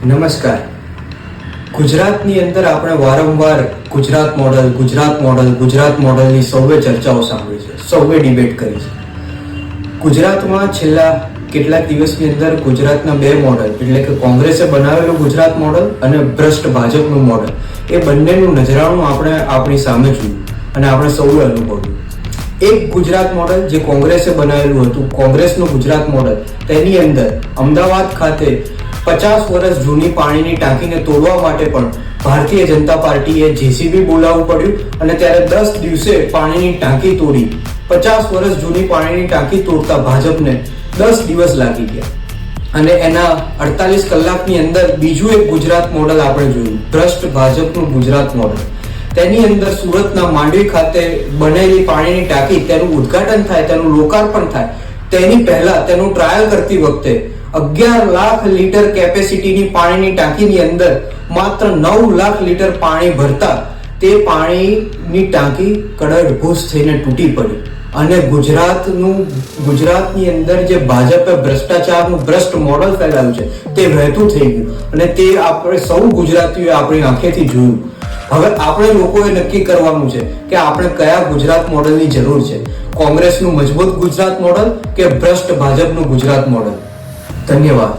નમસ્કાર. ગુજરાતની અંદર આપણે વારંવાર ગુજરાત મોડલની સૌએ ચર્ચાઓ સાંભળી છે, સૌએ ડિબેટ કરી છે. ગુજરાતમાં છેલ્લા કેટલાક દિવસની અંદર ગુજરાતના બે મોડલ એટલે કે કોંગ્રેસે બનાવેલું ગુજરાત મોડલ અને ભ્રષ્ટ ભાજપનું મોડલ, એ બંનેનું નજરાણું આપણે આપણી સામે જોયું અને આપણે સૌએ અનુભવ્યું. એક ગુજરાત મોડલ જે કોંગ્રેસે બનાવેલું હતું, કોંગ્રેસનું ગુજરાત મોડલ, તેની અંદર અમદાવાદ ખાતે 50 વર્ષ જૂની પાણીની ટાંકીને તોડવા માટે પણ ભારતીય જનતા પાર્ટીએ જેસીબી બોલાવવું પડ્યું અને ત્યારે 10 દિવસે પાણીની ટાંકી તોડી. 50 વર્ષ જૂની પાણીની ટાંકી તોડતા ભાજપને 10 દિવસ લાગી ગયા અને એના 48 કલાકની અંદર બીજું એક ગુજરાત મોડલ આપણે જોયું, ભ્રષ્ટ ભાજપનું ગુજરાત મોડલ. તેની અંદર સુરતના માંડવી ખાતે બનેલી પાણીની ટાંકી, તેનું ઉદ્ઘાટન થાય, તેનું લોકાર્પણ થાય, તેની પહેલા તેનું ટ્રાયલ કરતી વખતે 11 લાખ લીટર કેપેસિટીની પાણીની ટાંકીની અંદર માત્ર 9 લાખ લીટર પાણી ભરતા તે પાણીની ટાંકી કડડભૂસ થઈને તૂટી પડી અને ગુજરાતની અંદર જે ભાજપે ભ્રષ્ટાચારનું ભ્રષ્ટ મોડલ ફેલાવ્યું છે તે વહેતું થઈ ગયું અને તે આપણે સૌ ગુજરાતીઓએ આપણી આંખેથી જોયું. હવે આપણે લોકોએ નક્કી કરવાનું છે કે આપણે કયા ગુજરાત મોડલની જરૂર છે, કોંગ્રેસનું મજબૂત ગુજરાત મોડલ કે ભ્રષ્ટ ભાજપનું ગુજરાત મોડલ. ધન્યવાદ.